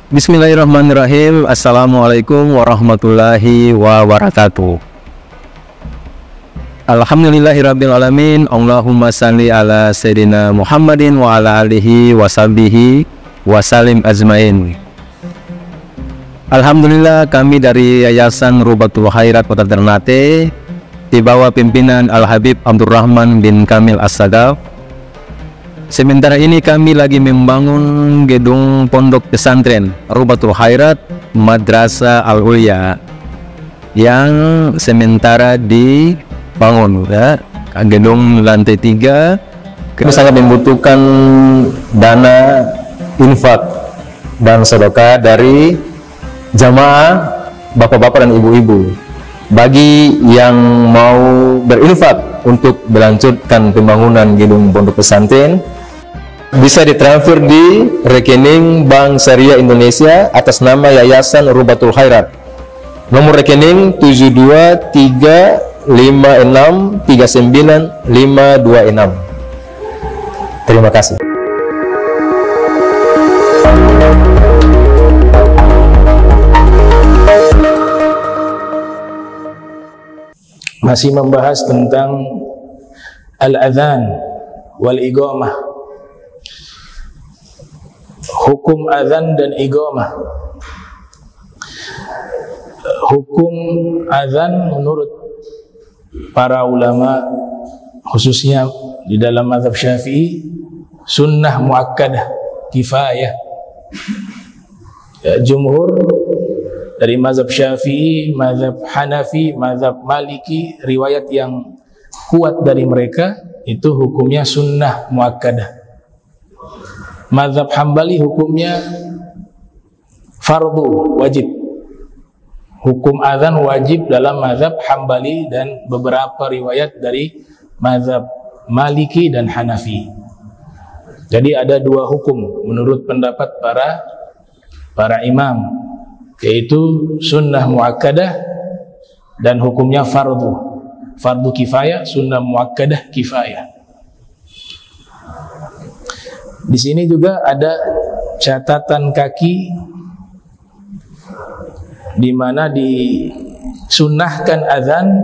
Bismillahirrahmanirrahim. Assalamualaikum warahmatullahi wabarakatuh. Alhamdulillahirrabbilalamin. Allahumma salli ala Sayyidina Muhammadin wa ala alihi wa sahbihi wa salim ajmain. Alhamdulillah, kami dari Yayasan Rubatul Khairat Kota Ternate di bawah pimpinan Al-Habib Abdurrahman bin Kamil As-Sadaf. Sementara ini kami lagi membangun gedung pondok pesantren Rubatul Khairat Madrasah Al-Ulya yang sementara dibangun, ya. Gedung lantai 3. Kami sangat membutuhkan dana infak dan sedekah dari jamaah bapak-bapak dan ibu-ibu. Bagi yang mau berinfak untuk melanjutkan pembangunan gedung pondok pesantren, bisa ditransfer di rekening Bank Syariah Indonesia atas nama Yayasan Rubatul Khairat. Nomor rekening 723563956. Terima kasih. Masih membahas tentang al-adhan wal iqamah, hukum adhan dan iqamah. Hukum adhan menurut para ulama, khususnya di dalam mazhab Syafi'i, sunnah muakkadah kifayah. Jumhur dari mazhab Syafi'i, mazhab Hanafi, mazhab Maliki, riwayat yang kuat dari mereka itu hukumnya sunnah muakkadah. Mazhab Hambali hukumnya fardu, wajib. Hukum azan wajib dalam mazhab Hambali dan beberapa riwayat dari mazhab Maliki dan Hanafi. Jadi ada dua hukum menurut pendapat para imam, yaitu sunnah muakkadah dan hukumnya fardu kifayah, sunnah muakkadah kifayah. Di sini juga ada catatan kaki di mana disunnahkan azan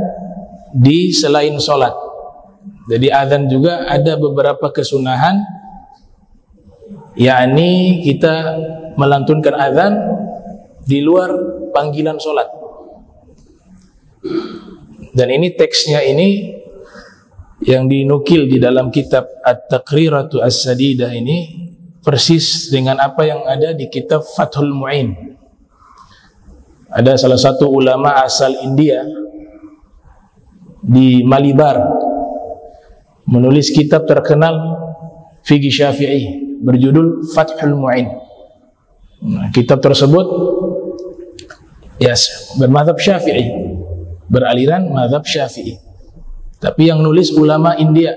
di selain sholat. Jadi azan juga ada beberapa kesunahan, yakni kita melantunkan azan di luar panggilan sholat. Dan ini teksnya ini yang dinukil di dalam kitab At-Taqriratu As-Sadidah ini persis dengan apa yang ada di kitab Fathul Mu'in. Ada salah satu ulama asal India di Malibar menulis kitab terkenal fikih Syafi'i berjudul Fathul Mu'in. Kitab tersebut bermadzhab Syafi'i, beraliran mazhab Syafi'i. Tapi yang nulis ulama India,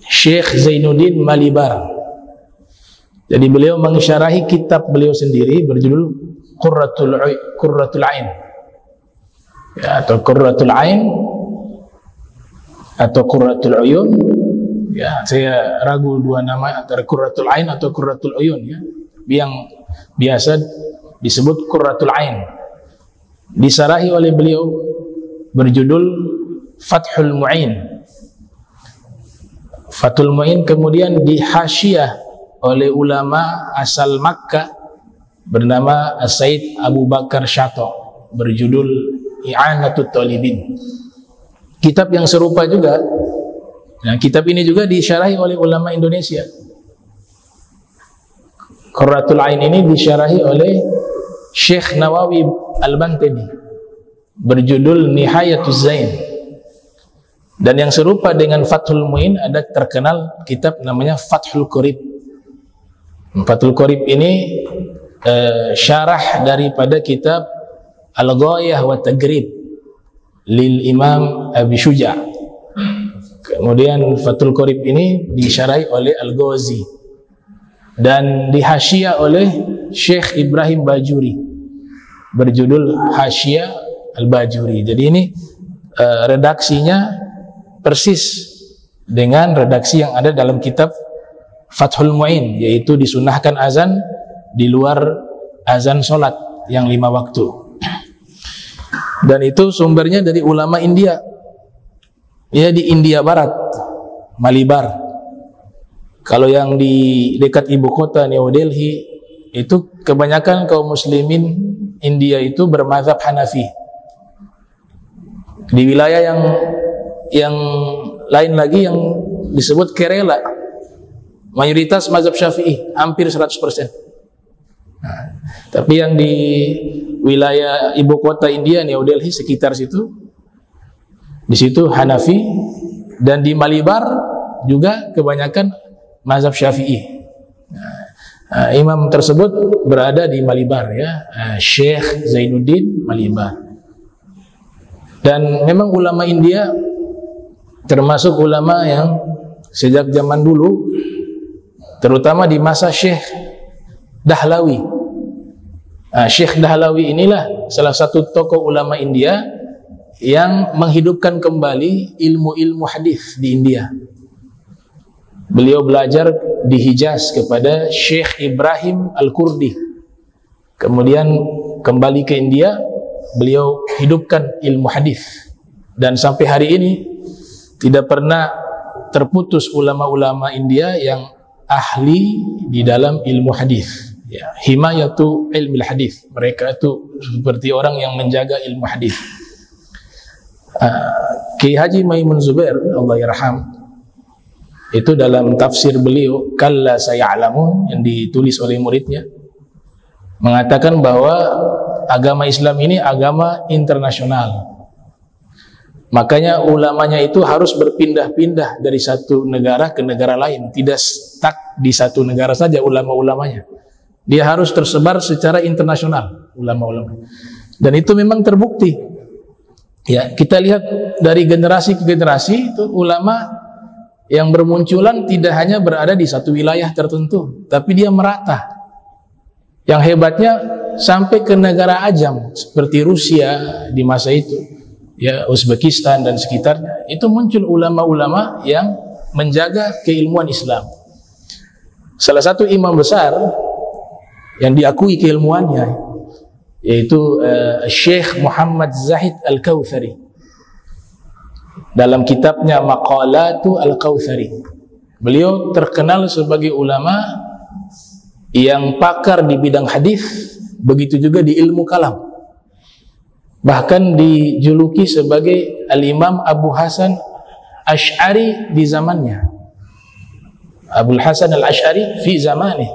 Syekh Zainuddin Malibar. Jadi beliau mensyarahi kitab beliau sendiri berjudul Qurratul Ain, ya, atau Qurratul Ain atau Qurratul Uyun. Ya, saya ragu dua nama antara Qurratul Ain atau Qurratul Uyun, ya. Yang biasa disebut Qurratul Ain. Disarahi oleh beliau berjudul Fathul Mu'in. Fathul Mu'in kemudian dihasyiah oleh ulama asal Makkah bernama As-Said Abu Bakar Syato berjudul I'anatut Talibin. Kitab yang serupa juga. Nah, kitab ini juga disyarahi oleh ulama Indonesia. Qurratul Ain ini disyarahi oleh Syekh Nawawi Al-Bantani berjudul Nihayatuz Zain. Dan yang serupa dengan Fathul Mu'in ada terkenal kitab namanya Fathul Qorib. Fathul Qorib ini syarah daripada kitab Al-Ghayah wa Taghrib lil Imam Abi Syuja'. Kemudian Fathul Qorib ini disyarahi oleh Al-Ghazi dan dihasyiah oleh Syekh Ibrahim Bajuri berjudul Hasyiah Al-Bajuri. Jadi ini redaksinya persis dengan redaksi yang ada dalam kitab Fathul Mu'in, yaitu disunahkan azan di luar azan sholat yang 5 waktu. Dan itu sumbernya dari ulama India. Ya, di India Barat, Malibar. Kalau yang di dekat ibu kota New Delhi, itu kebanyakan kaum muslimin India itu bermazhab Hanafi. Di wilayah yang lain lagi yang disebut Kerala, mayoritas mazhab Syafi'i, hampir 100%. Nah, tapi yang di wilayah ibu kota India, New Delhi, sekitar situ, di situ Hanafi, dan di Malibar juga kebanyakan mazhab Syafi'i. Imam tersebut berada di Malibar, ya, Syekh Zainuddin Malibar. Dan memang ulama India termasuk ulama yang sejak zaman dulu, terutama di masa Syekh Dahlawi. Syekh Dahlawi inilah salah satu tokoh ulama India yang menghidupkan kembali ilmu-ilmu hadis di India. Beliau belajar di Hijaz kepada Syekh Ibrahim Al-Kurdi. Kemudian kembali ke India, beliau hidupkan ilmu hadis. Dan sampai hari ini tidak pernah terputus ulama-ulama India yang ahli di dalam ilmu hadis. Ya, himayatu ilmu hadis. Mereka itu seperti orang yang menjaga ilmu hadis. Ki Haji Maimun Zubair, Allah yarham, itu dalam tafsir beliau Kalla Saya'lamun yang ditulis oleh muridnya, mengatakan bahwa agama Islam ini agama internasional. Makanya ulamanya itu harus berpindah-pindah dari satu negara ke negara lain, tidak stuck di satu negara saja ulama-ulamanya. Dia harus tersebar secara internasional ulama-ulama. Dan itu memang terbukti. Ya, kita lihat dari generasi ke generasi itu ulama yang bermunculan tidak hanya berada di satu wilayah tertentu, tapi dia merata. Yang hebatnya sampai ke negara ajam seperti Rusia di masa itu, ya, Uzbekistan dan sekitarnya, itu muncul ulama-ulama yang menjaga keilmuan Islam. Salah satu imam besar yang diakui keilmuannya yaitu Syekh Muhammad Zahid Al-Kautsari. Dalam kitabnya Maqalatu Al-Kautsari, beliau terkenal sebagai ulama yang pakar di bidang hadis, begitu juga di ilmu kalam. Bahkan dijuluki sebagai Al-Imam Abu Hasan Asy'ari di zamannya. Abu Hasan Al-Asy'ari fi zamani,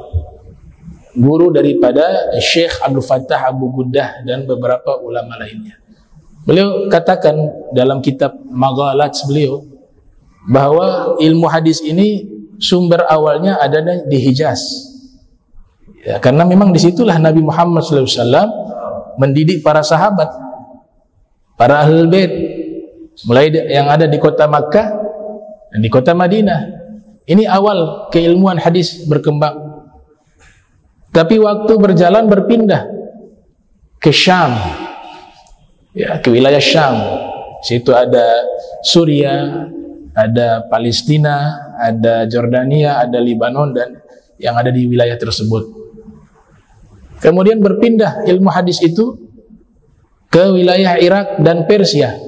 guru daripada Syekh Abdul Fattah Abu Guddah dan beberapa ulama lainnya. Beliau katakan dalam kitab Maghalat beliau bahwa ilmu hadis ini sumber awalnya ada di Hijaz. Ya, karena memang disitulah Nabi Muhammad SAW mendidik para sahabat, para ahlul bait, mulai yang ada di kota Makkah dan di kota Madinah. Ini awal keilmuan hadis berkembang. Tapi waktu berjalan berpindah ke Syam, ya, ke wilayah Syam. Situ ada Suriah, ada Palestina, ada Jordania, ada Libanon, dan yang ada di wilayah tersebut. Kemudian berpindah ilmu hadis itu ke wilayah Irak dan Persia.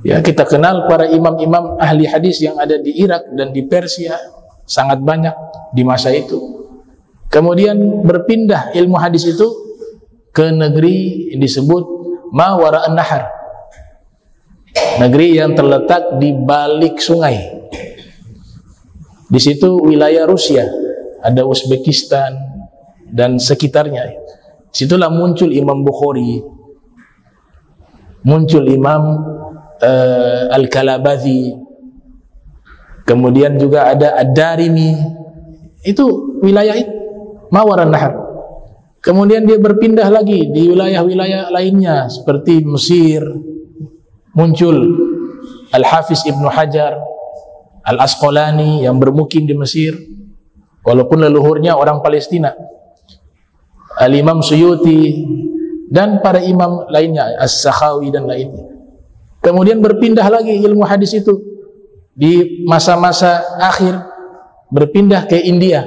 Ya, kita kenal para imam-imam ahli hadis yang ada di Irak dan di Persia sangat banyak di masa itu. Kemudian berpindah ilmu hadis itu ke negeri yang disebut Ma Wara'an Nahar, negeri yang terletak di balik sungai. Di situ wilayah Rusia, ada Uzbekistan dan sekitarnya. Situlah muncul Imam Bukhari, muncul Imam Al-Kalabazi, kemudian juga ada Ad-Darimi. Itu wilayah itu Mawaran Nahar. Kemudian dia berpindah lagi di wilayah-wilayah lainnya seperti Mesir, muncul Al-Hafiz Ibnu Hajar Al-Asqalani yang bermukim di Mesir, walaupun leluhurnya orang Palestina. Al-Imam Suyuti dan para imam lainnya, As-Sakhawi dan lainnya. Kemudian berpindah lagi ilmu hadis itu di masa-masa akhir, berpindah ke India.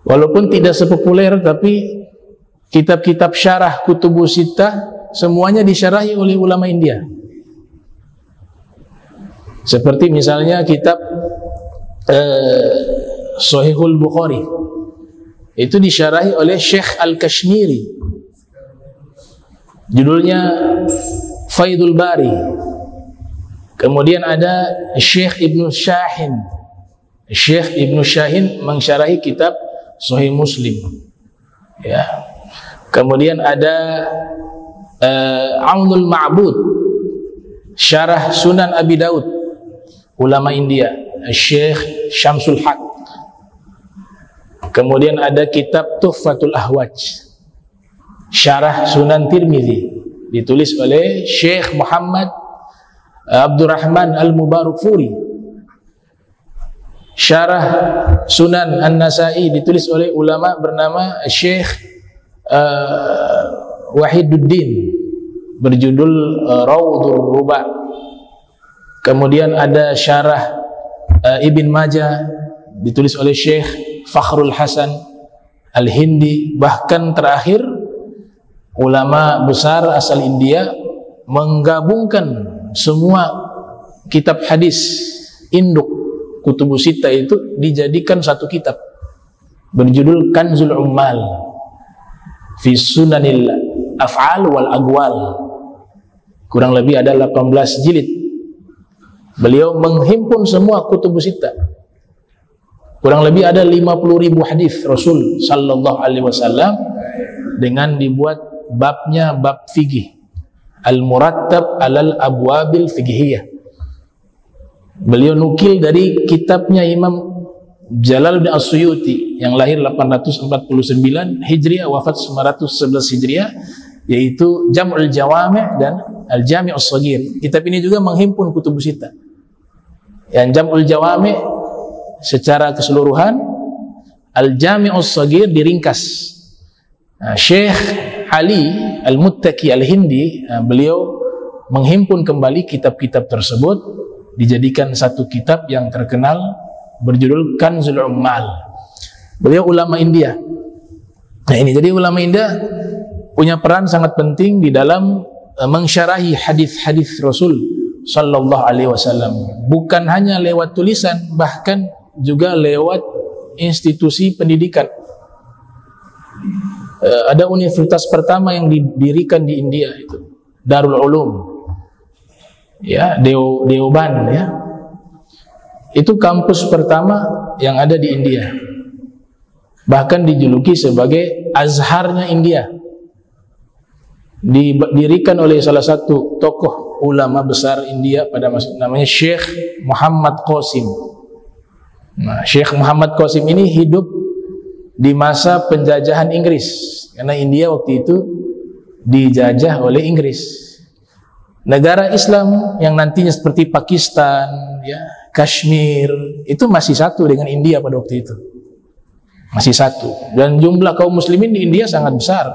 Walaupun tidak sepopuler, tapi kitab-kitab syarah Kutubus Sittah semuanya disyarahi oleh ulama India. Seperti misalnya kitab Sahihul Bukhari, itu disyarahi oleh Syekh Al-Kashmiri, judulnya Faidul Bari. Kemudian ada Syekh Ibnu Syahin. Syekh Ibnu Syahin mensyarahi kitab Sahih Muslim. Ya. Kemudian ada Aunul Ma'bud, syarah Sunan Abi Daud, ulama India, Syekh Syamsul Haq. Kemudian ada kitab Tuhfatul Ahwaj, syarah Sunan Tirmizi, ditulis oleh Syekh Muhammad Abdurrahman Al-Mubarakfuri. Syarah Sunan An-Nasai ditulis oleh ulama bernama Syekh Wahiduddin, berjudul Rawdur Ruba. Kemudian ada syarah Ibn Majah, ditulis oleh Syekh Fakhrul Hasan Al-Hindi. Bahkan terakhir, ulama besar asal India menggabungkan semua kitab hadis induk Kutubus Sittah itu dijadikan satu kitab berjudul Kanzul Ummal fi Sunanil Af'al wal Aqwal. Kurang lebih ada 18 jilid. Beliau menghimpun semua Kutubus Sittah. Kurang lebih ada 50.000 hadis Rasul sallallahu alaihi wasallam, dengan dibuat babnya bab fikih, Al-Murattab alal Abwabil Fiqhiyah. Beliau nukil dari kitabnya Imam Jalaluddin As-Suyuti yang lahir 849 Hijriah, wafat 911 Hijriah, yaitu Jam'ul Jawami' dan Al-Jami' As-Saghir. Kitab ini juga menghimpun Kutubus Sittah. Yang Jam'ul Jawami' secara keseluruhan, Al-Jami' As-Saghir diringkas. Syekh Ali Al-Muttaqi Al-Hindi, beliau menghimpun kembali kitab-kitab tersebut, dijadikan satu kitab yang terkenal berjudul Kanzul Ummal. Beliau ulama India. Nah ini, jadi ulama India punya peran sangat penting di dalam mensyarahi hadis-hadis Rasul sallallahu alaihi wasallam. Bukan hanya lewat tulisan, bahkan juga lewat institusi pendidikan. Ada universitas pertama yang didirikan di India, itu Darul Ulum, ya, Deoban, ya. Itu kampus pertama yang ada di India. Bahkan dijuluki sebagai Azharnya India. Didirikan oleh salah satu tokoh ulama besar India pada masa namanya Syekh Muhammad Qasim. Nah, Syekh Muhammad Qasim ini hidup di masa penjajahan Inggris, karena India waktu itu dijajah oleh Inggris. Negara Islam yang nantinya seperti Pakistan, ya, Kashmir, itu masih satu dengan India pada waktu itu. Masih satu. Dan jumlah kaum muslimin di India sangat besar.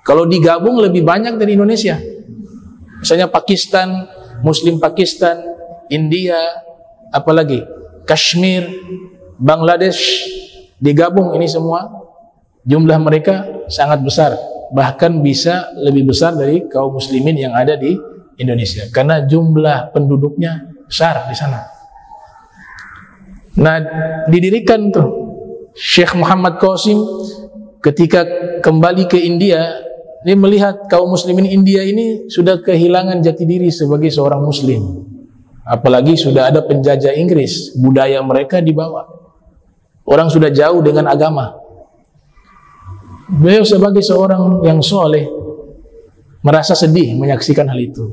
Kalau digabung lebih banyak dari Indonesia. Misalnya Pakistan, Muslim Pakistan, India, apalagi Kashmir, Bangladesh, digabung ini semua, jumlah mereka sangat besar. Bahkan bisa lebih besar dari kaum muslimin yang ada di Indonesia, karena jumlah penduduknya besar di sana. Nah, didirikan tuh Syekh Muhammad Qasim ketika kembali ke India. Dia melihat kaum muslimin India ini sudah kehilangan jati diri sebagai seorang muslim, apalagi sudah ada penjajah Inggris, budaya mereka dibawa, orang sudah jauh dengan agama. Beliau sebagai seorang yang soleh merasa sedih menyaksikan hal itu.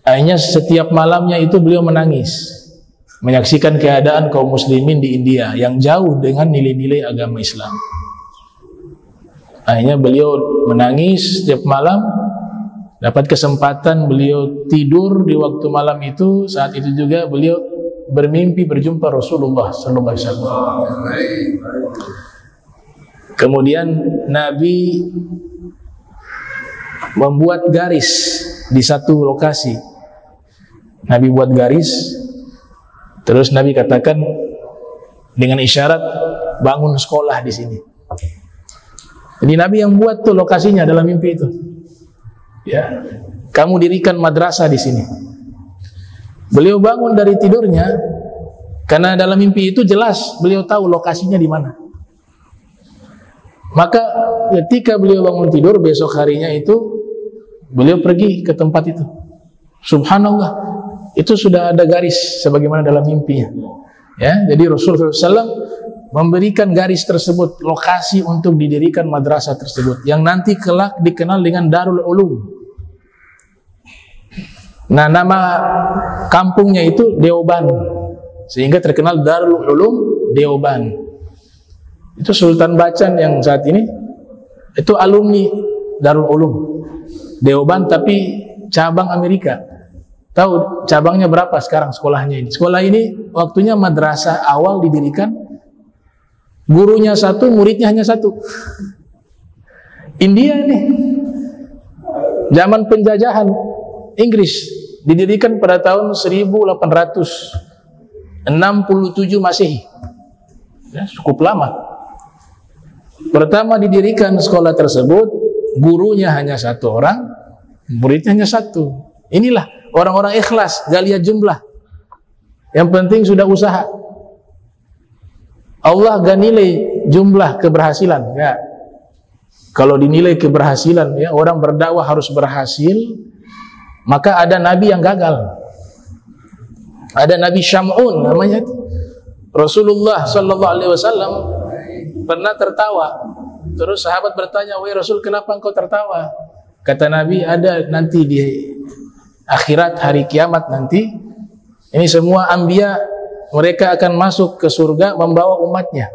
Akhirnya setiap malamnya itu beliau menangis menyaksikan keadaan kaum muslimin di India yang jauh dengan nilai-nilai agama Islam. Akhirnya beliau menangis setiap malam. Dapat kesempatan beliau tidur di waktu malam itu. Saat itu juga beliau bermimpi berjumpa Rasulullah sallallahu alaihi wasallam. Kemudian Nabi membuat garis di satu lokasi. Nabi buat garis, terus Nabi katakan dengan isyarat, bangun sekolah di sini. Jadi Nabi yang buat tuh lokasinya dalam mimpi itu. Ya, kamu dirikan madrasah di sini. Beliau bangun dari tidurnya karena dalam mimpi itu jelas beliau tahu lokasinya di mana. Maka ketika beliau bangun tidur besok harinya itu beliau pergi ke tempat itu. Subhanallah, itu sudah ada garis sebagaimana dalam mimpinya. Ya, jadi Rasulullah SAW memberikan garis tersebut, lokasi untuk didirikan madrasah tersebut, yang nanti kelak dikenal dengan Darul Ulum. Nah, nama kampungnya itu Deoban, sehingga terkenal Darul Ulum Deoban. Itu Sultan Bacan yang saat ini itu alumni Darul Ulum Deoban, tapi cabang Amerika. Tahu cabangnya berapa sekarang sekolahnya ini? Sekolah ini waktunya madrasah awal didirikan, gurunya satu, muridnya hanya satu. India nih, zaman penjajahan Inggris, didirikan pada tahun 1867 Masehi. Ya, cukup lama. Pertama didirikan sekolah tersebut, gurunya hanya satu orang, muridnya hanya satu. Inilah orang-orang ikhlas, gak lihat jumlah. Yang penting sudah usaha. Allah gak nilai jumlah keberhasilan, ya. Kalau dinilai keberhasilan, ya, orang berdakwah harus berhasil, maka ada nabi yang gagal. Ada Nabi Syam'un namanya. Rasulullah sallallahu alaihi wasallam pernah tertawa. Terus sahabat bertanya, "Wahai Rasul, kenapa engkau tertawa?" Kata Nabi, ada nanti di akhirat hari kiamat nanti, ini semua anbiya mereka akan masuk ke surga membawa umatnya.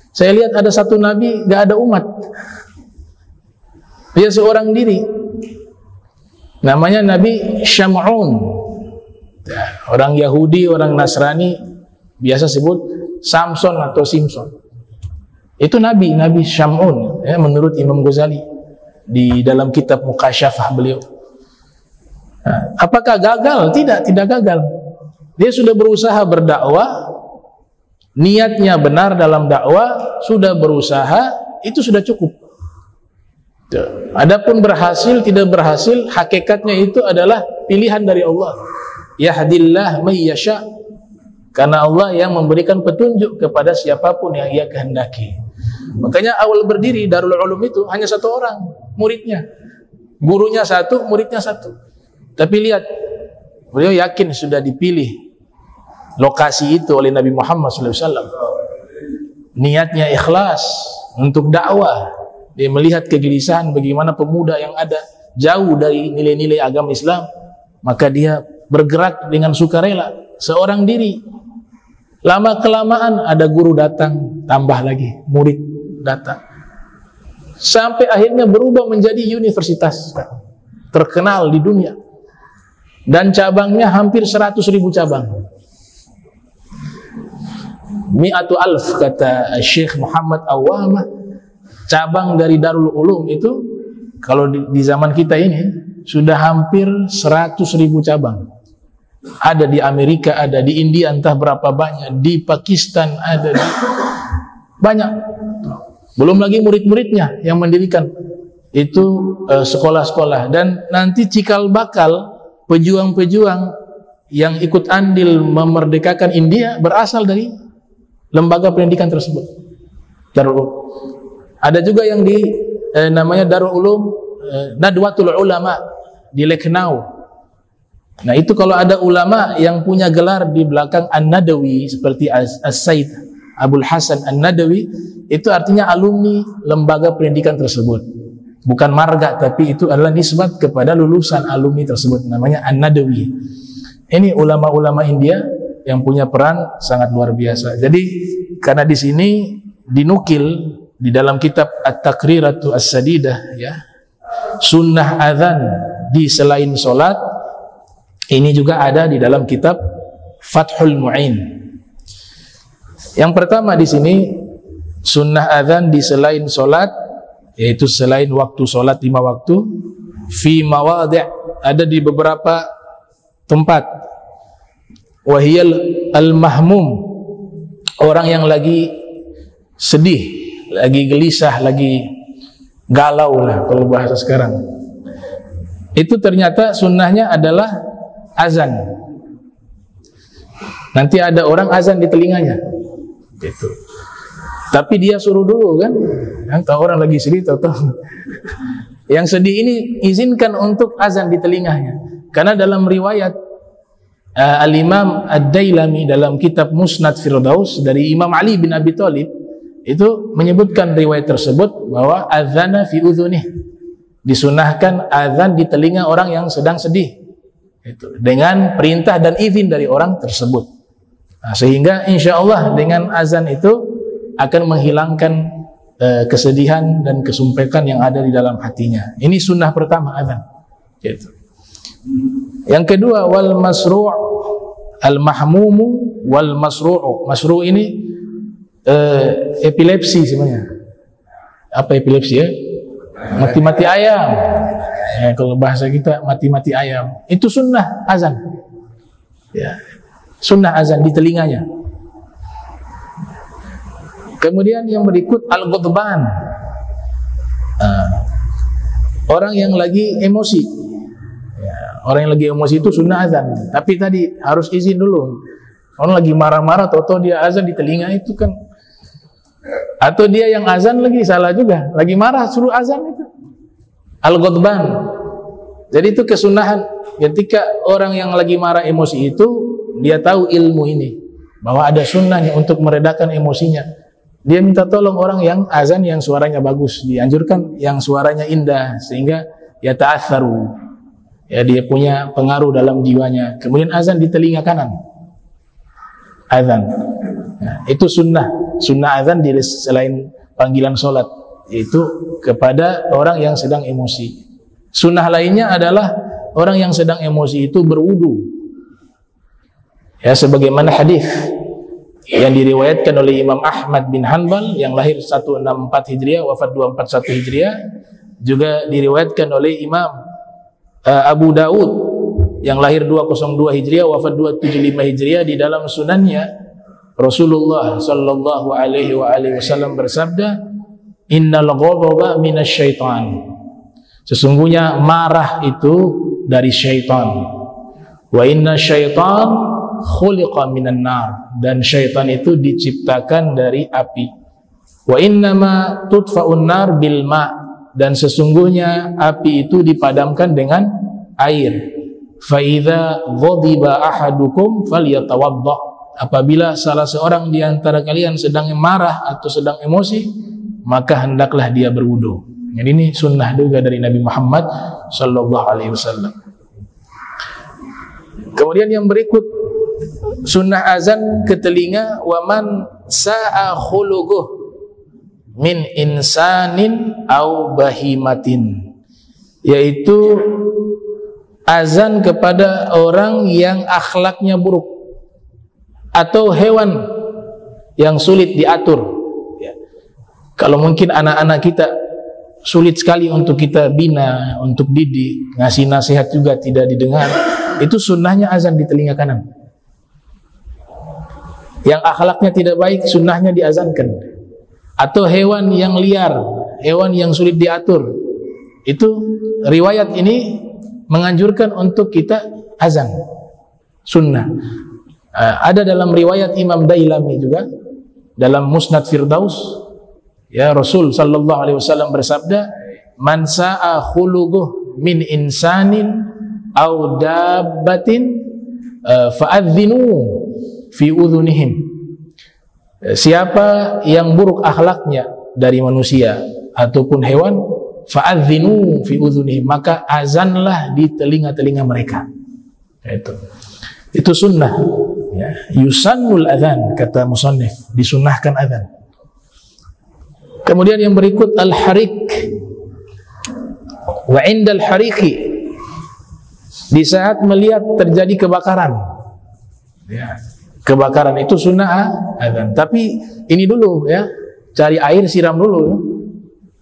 Saya lihat ada satu nabi gak ada umat. Dia seorang diri. Namanya Nabi Syam'un. Orang Yahudi, orang Nasrani biasa sebut Samson atau Simpson. Itu Nabi Syam'un, ya, menurut Imam Ghazali di dalam kitab Mukasyafah beliau. Nah, apakah gagal? Tidak gagal. Dia sudah berusaha berdakwah, niatnya benar dalam dakwah, sudah berusaha, itu sudah cukup. Adapun berhasil tidak berhasil, hakikatnya itu adalah pilihan dari Allah. Yahdillah may yasha. Karena Allah yang memberikan petunjuk kepada siapapun yang Ia kehendaki. Makanya awal berdiri Darul Ulum itu hanya satu orang muridnya, gurunya satu, muridnya satu. Tapi lihat, beliau yakin sudah dipilih lokasi itu oleh Nabi Muhammad SAW. Niatnya ikhlas untuk dakwah. Dia melihat kegelisahan bagaimana pemuda yang ada jauh dari nilai-nilai agama Islam, maka dia bergerak dengan sukarela seorang diri. Lama kelamaan ada guru datang, tambah lagi murid datang, sampai akhirnya berubah menjadi universitas terkenal di dunia, dan cabangnya hampir 100.000 cabang. Mi'atu alf kata Syekh Muhammad Awamah. Cabang dari Darul Ulum itu kalau di zaman kita ini sudah hampir 100.000 cabang. Ada di Amerika, ada di India, entah berapa banyak, di Pakistan ada, banyak. Belum lagi murid-muridnya yang mendirikan itu sekolah-sekolah. Dan nanti cikal bakal pejuang-pejuang yang ikut andil memerdekakan India berasal dari lembaga pendidikan tersebut, Darul Ulum. Ada juga yang di namanya Darul Ulum Nadwatul Ulama di Lucknow. Nah, itu kalau ada ulama yang punya gelar di belakang An-Nadawi seperti As-Said Abul Hasan An-Nadawi, itu artinya alumni lembaga pendidikan tersebut. Bukan marga, tapi itu adalah nisbat kepada lulusan alumni tersebut, namanya An-Nadawi. Ini ulama-ulama India yang punya peran sangat luar biasa. Jadi karena di sini dinukil di dalam kitab At-Taqriratu As-Sadidah, ya, sunnah azan di selain solat, ini juga ada di dalam kitab Fathul Mu'in. Yang pertama di sini sunnah azan di selain solat, yaitu selain waktu solat 5 waktu, fi mawadhi', ada di beberapa tempat. Wahiyal al-mahmum, orang yang lagi sedih, lagi gelisah, lagi galau lah kalau bahasa sekarang, itu ternyata sunnahnya adalah azan. Nanti ada orang azan di telinganya gitu. Tapi dia suruh dulu kan tahu orang lagi sedih, tahu yang sedih ini izinkan untuk azan di telinganya. Karena dalam riwayat Al-Imam Ad-Dailami dalam kitab Musnad Firdaus dari Imam Ali bin Abi Thalib itu menyebutkan riwayat tersebut bahwa azana fi udhunih, disunahkan azan di telinga orang yang sedang sedih itu, dengan perintah dan izin dari orang tersebut. Nah, sehingga insya Allah dengan azan itu akan menghilangkan kesedihan dan kesumpekan yang ada di dalam hatinya. Ini sunnah pertama azan gitu. Yang kedua, wal masru' al mahmumu wal masru'u. Masru' ini epilepsi sebenarnya. Apa epilepsi ya? Mati-mati ayam. Ya, kalau bahasa kita mati-mati ayam. Itu sunnah azan. Ya. Sunnah azan di telinganya. Kemudian yang berikut al-ghadban. Orang yang lagi emosi. Ya, orang yang lagi emosi itu sunnah azan. Tapi tadi harus izin dulu. Orang lagi marah-marah, tahu-tahu dia azan di telinga itu kan. Atau dia yang azan lagi salah juga, lagi marah suruh azan itu al-ghadban. Jadi itu kesunahan ketika orang yang lagi marah emosi itu dia tahu ilmu ini bahwa ada sunnahnya untuk meredakan emosinya. Dia minta tolong orang yang azan yang suaranya bagus, dianjurkan yang suaranya indah sehingga ya ta'atharu. Ya dia punya pengaruh dalam jiwanya. Kemudian azan di telinga kanan. Azan. Nah, itu sunnah azan di selain panggilan sholat, itu kepada orang yang sedang emosi. Sunnah lainnya adalah orang yang sedang emosi itu berwudu. Ya, sebagaimana hadis yang diriwayatkan oleh Imam Ahmad bin Hanbal yang lahir 164 Hijriah, wafat 241 Hijriah, juga diriwayatkan oleh Imam Abu Daud yang lahir 202 Hijriah, wafat 275 Hijriah. Di dalam sunannya Rasulullah sallallahu alaihi wasallam bersabda, innal ghadaba minasyaitan. Sesungguhnya marah itu dari syaitan. Wa inna syaitan khuliqa minan nar, dan syaitan itu diciptakan dari api. Wa innama tudfa'un nar bil ma', dan sesungguhnya api itu dipadamkan dengan air. Fa idza ghadiba ahadukum falyatawadda. Apabila salah seorang di antara kalian sedang marah atau sedang emosi, maka hendaklah dia berwudu. Jadi ini sunnah juga dari Nabi Muhammad sallallahu alaihi wasallam. Kemudian yang berikut sunnah azan ke telinga, wa man sa'a khuluquh min insanin au bahimatin, yaitu azan kepada orang yang akhlaknya buruk atau hewan yang sulit diatur. Ya. Kalau mungkin anak-anak kita sulit sekali untuk kita bina, untuk didik, ngasih nasihat juga tidak didengar, itu sunnahnya azan di telinga kanan. Yang akhlaknya tidak baik, sunnahnya diazankan. Atau hewan yang liar, hewan yang sulit diatur, itu riwayat ini menganjurkan untuk kita azan, sunnah. Ada dalam riwayat Imam Dailami juga dalam Musnad Firdaus, ya, Rasul sallallahu alaihi wasallam bersabda, man sa'a khuluquh min insanin aw dabbatin fa'adzinu fi udhunihim. Siapa yang buruk akhlaknya dari manusia ataupun hewan, fa'adzinu fi udhunihim, maka azanlah di telinga-telinga mereka. Itu sunnah. Ya, yusannul adzan, kata musannif, disunnahkan adzan. Kemudian yang berikut al-harik. Wa indal hariki, di saat melihat terjadi kebakaran. Ya, kebakaran itu sunnah adzan. Tapi ini dulu ya, cari air siram dulu.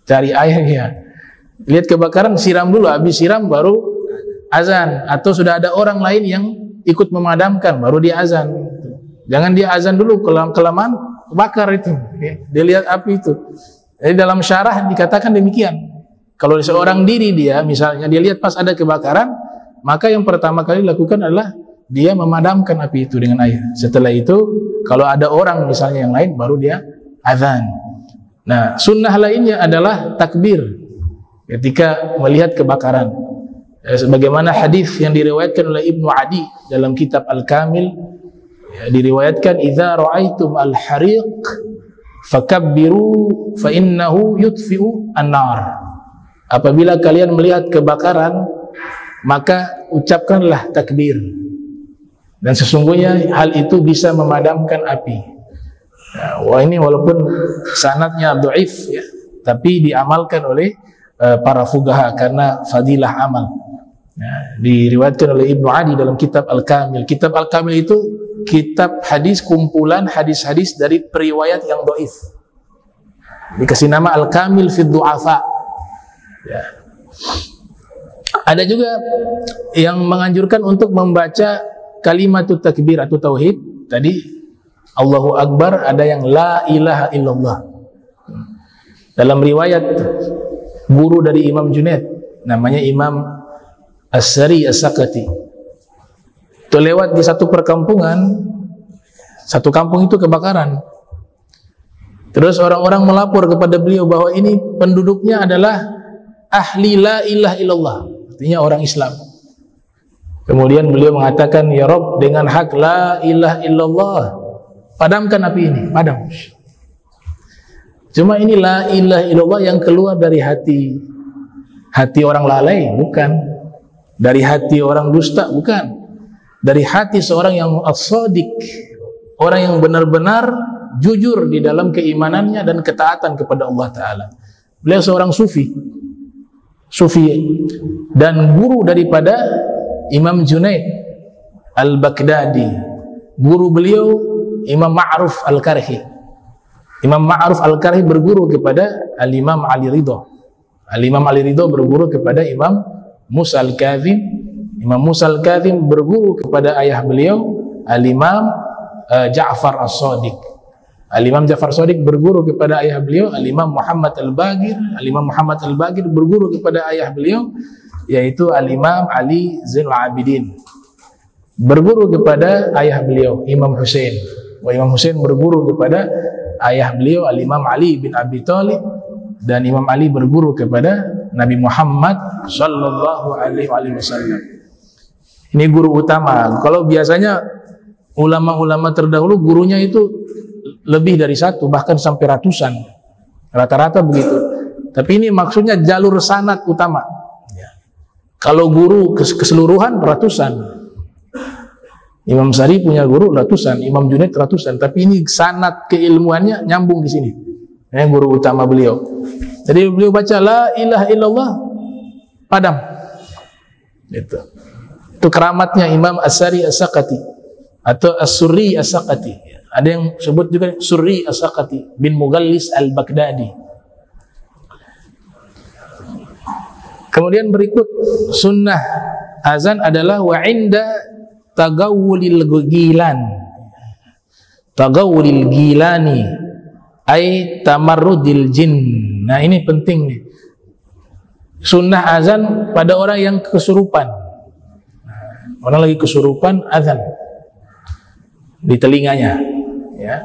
Cari air ya. Lihat kebakaran siram dulu, habis siram baru azan, atau sudah ada orang lain yang ikut memadamkan baru dia azan. Jangan dia azan dulu, kelamaan bakar itu, ya. Dia lihat api itu. Jadi dalam syarah dikatakan demikian. Kalau seorang diri dia, misalnya dia lihat pas ada kebakaran, maka yang pertama kali dilakukan adalah dia memadamkan api itu dengan air. Setelah itu, kalau ada orang misalnya yang lain, baru dia azan. Nah, sunnah lainnya adalah takbir ketika melihat kebakaran. Sebagaimana hadis yang diriwayatkan oleh Ibnu Adi dalam kitab Al-Kamil, diriwayatkan, "Idza ra'aitum al-hariq fakabbiru fa innahu yutfi'u an-nar." Apabila kalian melihat kebakaran, maka ucapkanlah takbir. Dan sesungguhnya hal itu bisa memadamkan api. Nah, wah, ini walaupun sanadnya dhaif ya, tapi diamalkan oleh para fuqaha karena fadilah amal. Nah, diriwayatkan oleh Ibnu Adi dalam kitab Al-Kamil. Kitab Al-Kamil itu kitab hadis, kumpulan hadis-hadis dari periwayat yang dhaif. Dikasih nama Al-Kamil fi Du'afa. Ya. Ada juga yang menganjurkan untuk membaca kalimatut takbir atau tauhid. Tadi Allahu Akbar, ada yang la ilaha illallah. Dalam riwayat guru dari Imam Junaid, namanya Imam As-Sari As-Sakati, itu lewat di satu perkampungan, satu kampung itu kebakaran. Terus orang-orang melapor kepada beliau bahwa ini penduduknya adalah ahli la ilaha illallah, artinya orang Islam. Kemudian beliau mengatakan, "Ya Rabb, dengan hak la ilaha illallah, padamkan api ini." Padam. Cuma ini la ilaha illallah yang keluar dari hati orang lalai, bukan. Dari hati orang dusta, bukan. Dari hati seorang yang as-sadiq, orang yang benar-benar jujur di dalam keimanannya dan ketaatan kepada Allah Ta'ala. Beliau seorang sufi dan guru daripada Imam Junaid Al-Baghdadi. Guru beliau Imam Ma'ruf Al-Karhi. Imam Ma'ruf Al-Karhi berguru kepada Al-Imam Ali Ridho. Al-Imam Ali Ridho berguru kepada Imam Musa Al-Kazim. Imam Musa Al-Kazim berguru kepada ayah beliau Al-Imam Ja'far As-Sadiq. Al-Imam Ja'far As-Sadiq berguru kepada ayah beliau Al-Imam Muhammad Al-Bagir. Al-Imam Muhammad Al-Bagir berguru kepada ayah beliau yaitu Al-Imam Ali Zainul Abidin. Berguru kepada ayah beliau Imam Husain. Imam Husain berguru kepada ayah beliau Al-Imam Ali bin Abi Thalib, dan Imam Ali berguru kepada Nabi Muhammad sallallahu alaihi wasallam. Ini guru utama. Kalau biasanya ulama-ulama terdahulu gurunya itu lebih dari satu, bahkan sampai ratusan. Rata-rata begitu. Tapi ini maksudnya jalur sanad utama. Kalau guru keseluruhan ratusan. Imam Sari punya guru ratusan, Imam Junaid ratusan, tapi ini sanad keilmuannya nyambung di sini. Ini guru utama beliau. Jadi beliau baca la ilaha illallah, padam. Itu keramatnya Imam As-Sari As-Sakati atau As-Surri As-Sakati. Ada yang sebut juga Surri As-Sakati bin Mughallis Al-Baghdadi. Kemudian berikut sunnah azan adalah wa inda tagawulil gilan. Tagawulil gilani ay tamarrudil jin. Nah, ini penting nih. Sunnah azan pada orang yang kesurupan. Orang lagi kesurupan, azan di telinganya, ya.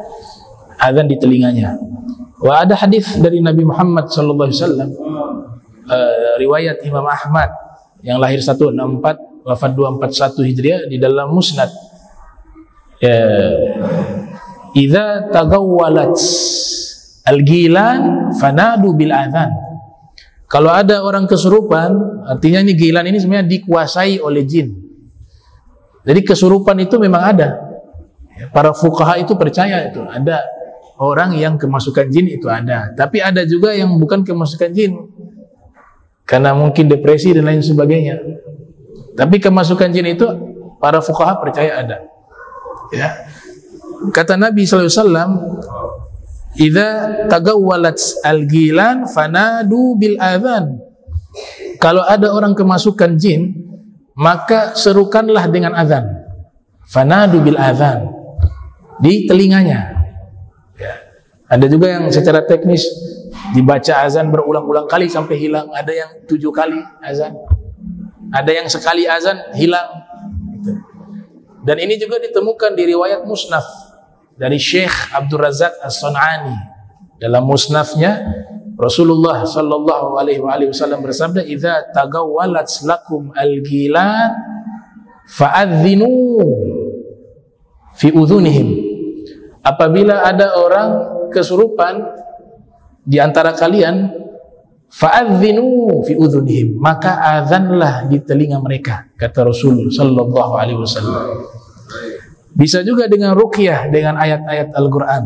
Azan di telinganya. Wah, ada hadis dari Nabi Muhammad sallallahu alaihi wasallam, riwayat Imam Ahmad yang lahir 164 wafat 241 Hijriah di dalam Musnad. Idza tagawwalat al-gilan fanadu bil adzan. Kalau ada orang kesurupan, artinya ini gilan ini sebenarnya dikuasai oleh jin. Jadi kesurupan itu memang ada. Para fuqaha itu percaya itu ada orang yang kemasukan jin, itu ada. Tapi ada juga yang bukan kemasukan jin, karena mungkin depresi dan lain sebagainya. Tapi kemasukan jin itu para fuqaha percaya ada. Ya. Kata Nabi sallallahu alaihi wasallam, "Idza tagawwalat al-gilan fanadu bil adzan." Kalau ada orang kemasukan jin, maka serukanlah dengan azan. Fanadu bil azan, di telinganya. Ya. Ada juga yang secara teknis dibaca azan berulang-ulang kali sampai hilang. Ada yang 7 kali azan. Ada yang sekali azan hilang. Dan ini juga ditemukan di riwayat musnaf dari Syekh Abdul Razak As-Sun'ani. Dalam musnafnya Rasulullah sallallahu alaihi wasallam bersabda, "Idza tagawwalat lakum al-gilan fa'adzinu fi udhunihim." Apabila ada orang kesurupan di antara kalian, fa'adzinu fi udhunihim, maka azanlah di telinga mereka, kata Rasul sallallahu alaihi wasallam. Bisa juga dengan ruqyah dengan ayat-ayat Al-Qur'an.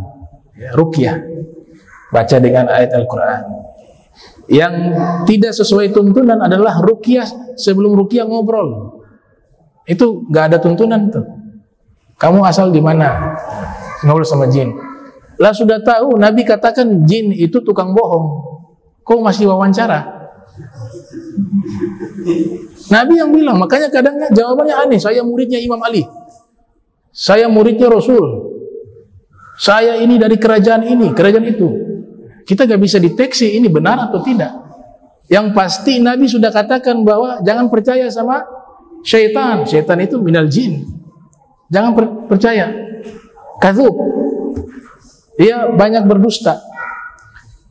Ya, ruqyah, baca dengan ayat Al-Quran. Yang tidak sesuai tuntunan adalah ruqyah sebelum ruqyah ngobrol. Itu gak ada tuntunan tuh. Kamu asal di mana? Ngobrol sama jin. Lah sudah tahu Nabi katakan jin itu tukang bohong. Kok masih wawancara? Nabi yang bilang, makanya kadang jawabannya aneh. Saya muridnya Imam Ali. Saya muridnya Rasul. Saya ini dari kerajaan ini, kerajaan itu. Kita gak bisa deteksi ini benar atau tidak. Yang pasti Nabi sudah katakan bahwa jangan percaya sama syaitan. Syaitan itu minal jin. Jangan percaya. Kadzub. Dia banyak berdusta.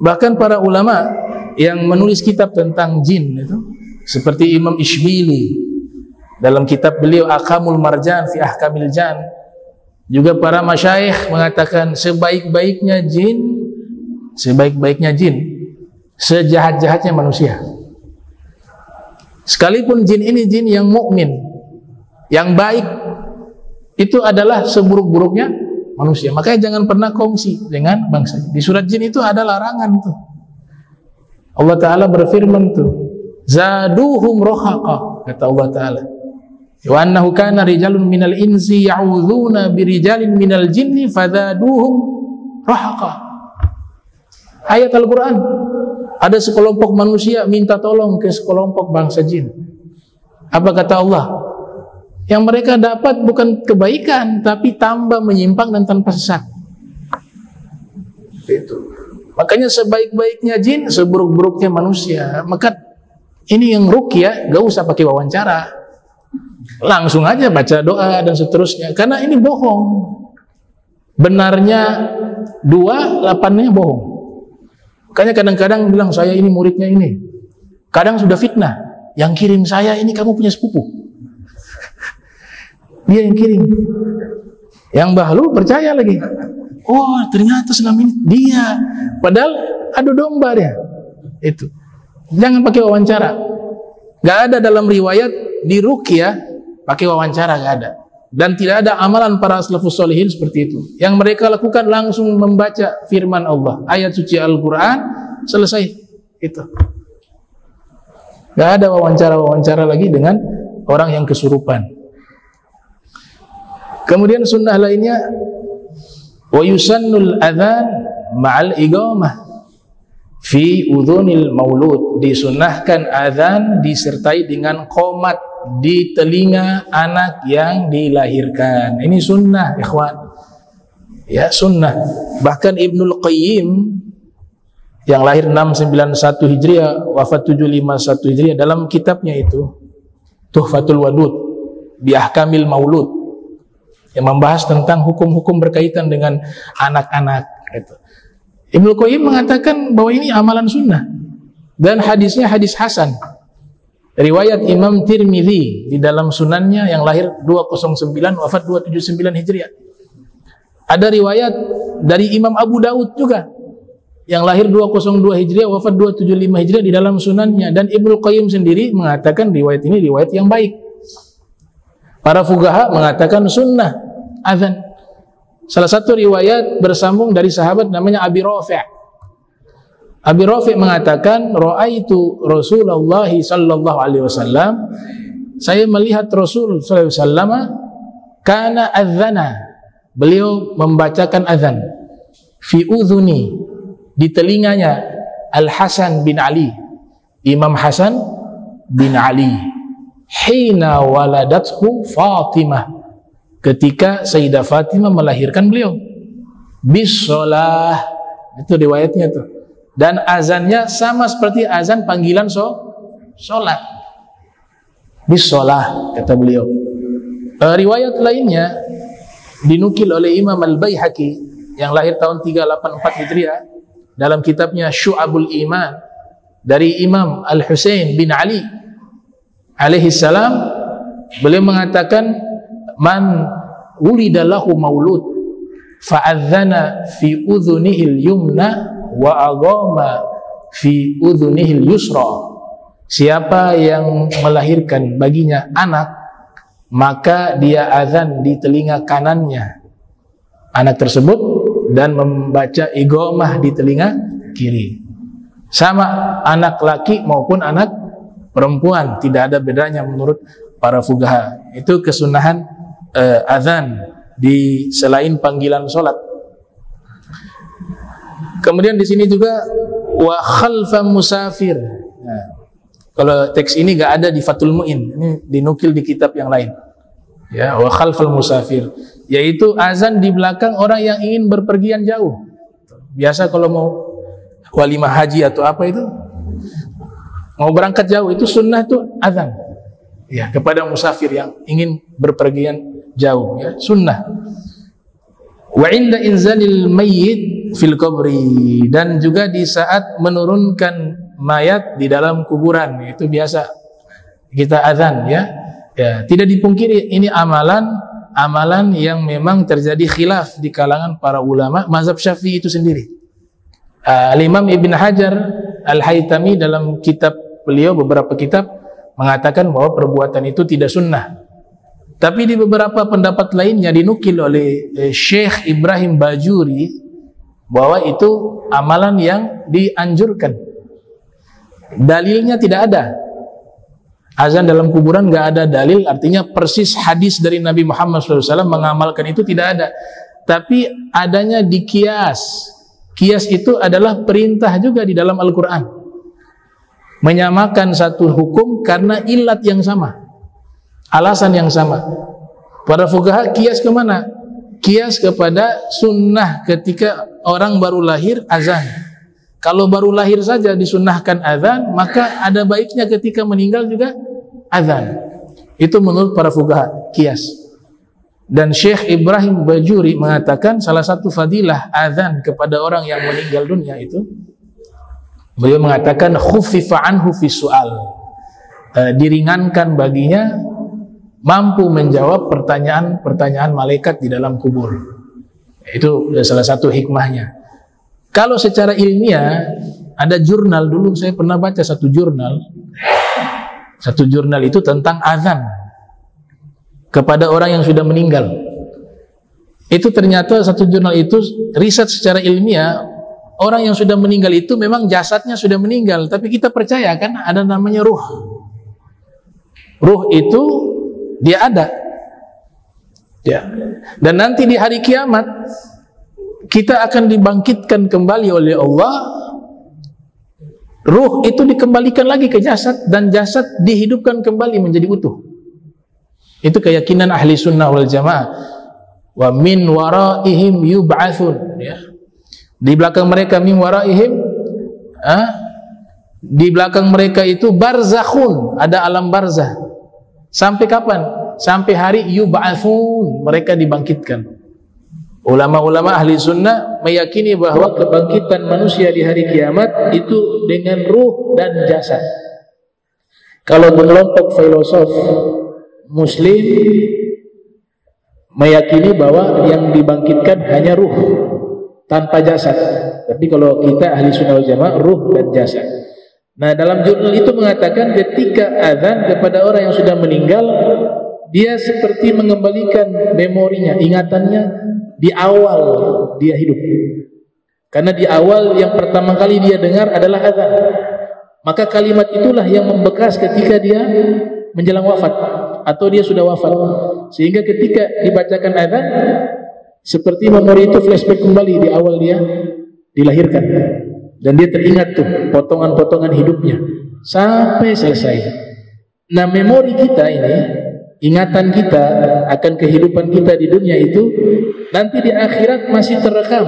Bahkan para ulama yang menulis kitab tentang jin itu, seperti Imam Ishbili dalam kitab beliau Ahkamul Marjan fi Ahkamil Jan. Juga para masyayikh mengatakan sebaik-baiknya jin, sejahat-jahatnya manusia. Sekalipun jin ini jin yang mukmin, yang baik, itu adalah seburuk-buruknya manusia. Makanya jangan pernah kongsi dengan bangsa. Di surat jin itu ada larangan tuh. Allah Ta'ala berfirman tuh, zaduhum rohaqa, kata Allah Ta'ala. Wa annahu kana rijalun minal insi ya'udzuuna birijalin minal jinni fadzaduhum rahaqa. Ayat Al-Quran. Ada sekelompok manusia minta tolong ke sekelompok bangsa jin. Apa kata Allah? Yang mereka dapat bukan kebaikan, tapi tambah menyimpang dan tanpa sesat. Itu. Makanya sebaik-baiknya jin, seburuk-buruknya manusia. Maka ini yang ruqyah gak usah pakai wawancara. Langsung aja baca doa dan seterusnya. Karena ini bohong. Benarnya 2, 8-nya bohong. Makanya kadang-kadang bilang saya ini muridnya ini. Kadang sudah fitnah. Yang kirim saya ini kamu punya sepupu. Dia yang kirim. Yang bahlu percaya lagi. Oh ternyata selama ini dia. Padahal adu domba dia. Itu. Jangan pakai wawancara. Gak ada dalam riwayat di ruqyah pakai wawancara, gak ada. Dan tidak ada amalan para salafus sholihin seperti itu. Yang mereka lakukan langsung membaca firman Allah, ayat suci Al-Quran, selesai. Itu. Gak ada wawancara-wawancara lagi dengan orang yang kesurupan. Kemudian sunnah lainnya, wa yusannul adzan ma'al iqamah fi udhunil maulud. Disunnahkan azan disertai dengan qomat di telinga anak yang dilahirkan. Ini sunnah, ikhwan. Ya, sunnah. Bahkan Ibnul Qayyim yang lahir 691 Hijriah, wafat 751 Hijriah, dalam kitabnya itu Tuhfatul Wadud bi Ahkamil Maulud, yang membahas tentang hukum-hukum berkaitan dengan anak-anak gitu. Ibnul Qayyim mengatakan bahwa ini amalan sunnah dan hadisnya hadis hasan. Riwayat Imam Tirmidzi di dalam sunannya yang lahir 209 wafat 279 Hijriah. Ada riwayat dari Imam Abu Daud juga yang lahir 202 Hijriah wafat 275 Hijriah di dalam sunannya, dan Ibnu Qayyim sendiri mengatakan riwayat ini riwayat yang baik. Para fuqaha mengatakan sunnah azan. Salah satu riwayat bersambung dari sahabat namanya Abi Rafi'. Abi Rafi' mengatakan, ra'aitu Rasulullah sallallahu alaihi wasallam, saya melihat Rasul sallallahu alaihi wasallam, kana adzana, beliau membacakan azan, fi udhuni, di telinganya Al Hasan bin Ali, Imam Hasan bin Ali, hina waladathu Fatimah, ketika Sayyidah Fatimah melahirkan beliau, bisolah, Itu riwayatnya tuh. Dan azannya sama seperti azan panggilan sholat. Bisolah, kata beliau. Riwayat lainnya dinukil oleh Imam Al-Baihaqi yang lahir tahun 384 Hijriah dalam kitabnya Syu'abul Iman dari Imam Al-Husain bin Ali alaihi salam. Beliau mengatakan, man wulida lahu maulud fa'adzana fi udhunihil yumna wa agama fi udhunihil yusra. Siapa yang melahirkan baginya anak, maka dia azan di telinga kanannya anak tersebut dan membaca iqamah di telinga kiri. Sama anak laki maupun anak perempuan, tidak ada bedanya menurut para fuqaha. Itu kesunahan azan di selain panggilan sholat. Kemudian di sini juga wa khalfa musafir. Nah, kalau teks ini nggak ada di Fathul Mu'in, ini dinukil di kitab yang lain. Ya, wa khalfal musafir, yaitu azan di belakang orang yang ingin berpergian jauh. Biasa kalau mau walimah haji atau apa itu, mau berangkat jauh, itu sunnah itu azan. Ya, kepada musafir yang ingin berpergian jauh, ya, sunnah. Wa inda inzalil mayyit fil qabri, dan juga di saat menurunkan mayat di dalam kuburan, itu biasa kita azan, ya. Ya, tidak dipungkiri ini amalan yang memang terjadi khilaf di kalangan para ulama mazhab Syafi'i itu sendiri. Al-Imam Ibn Hajar Al-Haytami dalam kitab beliau, beberapa kitab, mengatakan bahwa perbuatan itu tidak sunnah. Tapi di beberapa pendapat lainnya dinukil oleh Syekh Ibrahim Bajuri bahwa itu amalan yang dianjurkan. Dalilnya tidak ada. Azan dalam kuburan nggak ada dalil, artinya persis hadis dari Nabi Muhammad SAW mengamalkan itu tidak ada. Tapi adanya di kias. Kias itu adalah perintah juga di dalam Al-Quran. Menyamakan satu hukum karena ilat yang sama, alasan yang sama. Para fuqaha kias kemana? Kias kepada sunnah ketika orang baru lahir azan. Kalau baru lahir saja disunnahkan azan, maka ada baiknya ketika meninggal juga azan. Itu menurut para fuqaha kias. Dan Syekh Ibrahim Bajuri mengatakan salah satu fadilah azan kepada orang yang meninggal dunia itu, beliau mengatakan khuffifa anhu fi su'al, diringankan baginya mampu menjawab pertanyaan-pertanyaan malaikat di dalam kubur. Itu salah satu hikmahnya. Kalau secara ilmiah, ada jurnal, dulu saya pernah baca satu jurnal itu tentang azan kepada orang yang sudah meninggal. Itu ternyata satu jurnal itu riset secara ilmiah, orang yang sudah meninggal itu memang jasadnya sudah meninggal, tapi kita percaya kan ada namanya ruh. Ruh itu dia ada, ya. Dan nanti di hari kiamat kita akan dibangkitkan kembali oleh Allah. Ruh itu dikembalikan lagi ke jasad, dan jasad dihidupkan kembali menjadi utuh. Itu keyakinan ahli sunnah wal jamaah. Wa min waraihim yub'atsun, ya. Di belakang mereka, min waraihim, di belakang mereka itu barzakhun, ada alam barzah. Sampai kapan? Sampai hari yub'atsun, mereka dibangkitkan. Ulama-ulama ahli sunnah meyakini bahwa kebangkitan manusia di hari kiamat itu dengan ruh dan jasad. Kalau kelompok filosof Muslim meyakini bahwa yang dibangkitkan hanya ruh tanpa jasad. Tapi kalau kita ahli sunnah wal jamaah, ruh dan jasad. Nah, dalam jurnal itu mengatakan ketika azan kepada orang yang sudah meninggal, dia seperti mengembalikan memorinya, ingatannya di awal dia hidup. Karena di awal yang pertama kali dia dengar adalah azan. Maka kalimat itulah yang membekas ketika dia menjelang wafat atau dia sudah wafat. Sehingga ketika dibacakan azan, seperti memori itu flashback kembali di awal dia dilahirkan. Dan dia teringat tuh potongan-potongan hidupnya sampai selesai. Nah, memori kita ini, ingatan kita akan kehidupan kita di dunia itu nanti di akhirat masih terekam.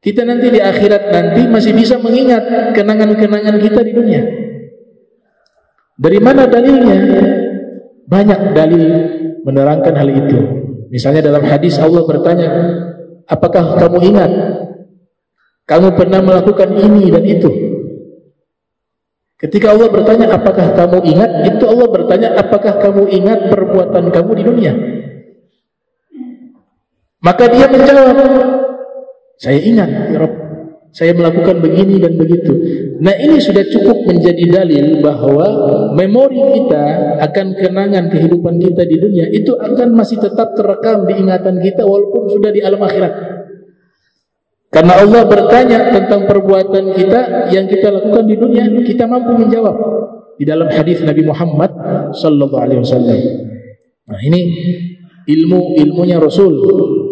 Kita nanti di akhirat nanti masih bisa mengingat kenangan-kenangan kita di dunia. Dari mana dalilnya? Banyak dalil menerangkan hal itu. Misalnya dalam hadis Allah bertanya, apakah kamu ingat? Kamu pernah melakukan ini dan itu. Ketika Allah bertanya, apakah kamu ingat? Itu Allah bertanya, apakah kamu ingat perbuatan kamu di dunia? Maka dia menjawab, saya ingat, ya Rabb, saya melakukan begini dan begitu. Nah, ini sudah cukup menjadi dalil bahwa memori kita akan kenangan kehidupan kita di dunia itu akan masih tetap terekam di ingatan kita walaupun sudah di alam akhirat. Karena Allah bertanya tentang perbuatan kita yang kita lakukan di dunia, kita mampu menjawab di dalam hadis Nabi Muhammad sallallahu alaihi wasallam. Nah, ini ilmunya Rasul,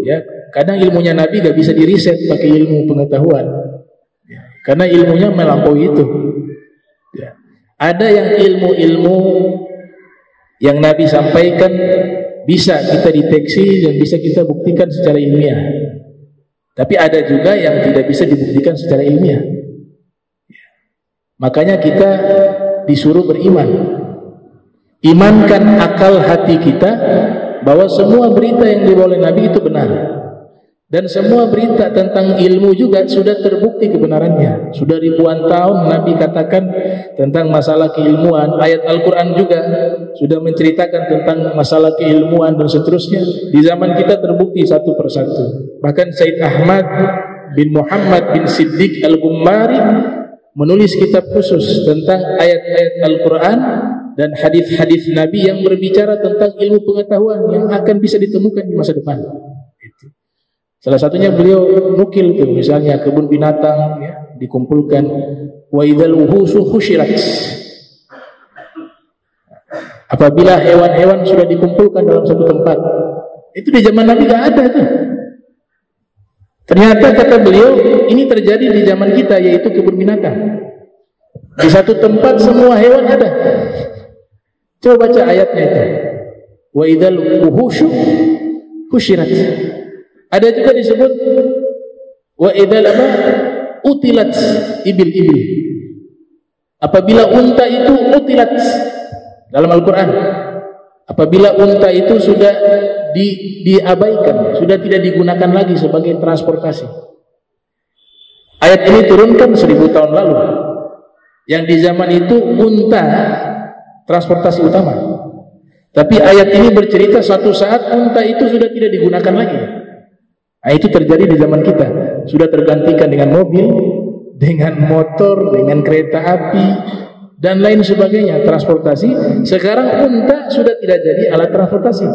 ya. Kadang ilmunya Nabi gak bisa diriset pakai ilmu pengetahuan, ya, karena ilmunya melampaui itu, ya. Ada yang ilmu-ilmu yang Nabi sampaikan bisa kita deteksi dan bisa kita buktikan secara ilmiah. Tapi ada juga yang tidak bisa dibuktikan secara ilmiah, ya. Makanya kita disuruh beriman. Imankan akal hati kita bahwa semua berita yang dibawa oleh Nabi itu benar. Dan semua berita tentang ilmu juga sudah terbukti kebenarannya. Sudah ribuan tahun Nabi katakan tentang masalah keilmuan. Ayat Al-Quran juga sudah menceritakan tentang masalah keilmuan dan seterusnya. Di zaman kita terbukti satu persatu. Bahkan Said Ahmad bin Muhammad bin Siddiq Al-Gummari menulis kitab khusus tentang ayat-ayat Al-Quran dan hadis-hadis Nabi yang berbicara tentang ilmu pengetahuan yang akan bisa ditemukan di masa depan. Salah satunya beliau nukil tuh, misalnya kebun binatang, ya, dikumpulkan, wa idzal wuhusu husyirat. Apabila hewan-hewan sudah dikumpulkan dalam satu tempat, itu di zaman Nabi gak ada tuh. Ternyata kata beliau ini terjadi di zaman kita, yaitu kebun binatang. Di satu tempat semua hewan ada. Coba baca ayatnya itu. Wa idzal wuhushu husyirat. Ada juga disebut wa idzal utilat ibil-ibil. Apabila unta itu utilat dalam Al-Qur'an. Apabila unta itu sudah diabaikan, sudah tidak digunakan lagi sebagai transportasi. Ayat ini turunkan 1000 tahun lalu. Yang di zaman itu unta transportasi utama. Tapi ayat ini bercerita suatu saat unta itu sudah tidak digunakan lagi. Nah, itu terjadi di zaman kita. Sudah tergantikan dengan mobil, dengan motor, dengan kereta api dan lain sebagainya, transportasi. Sekarang unta sudah tidak jadi alat transportasi.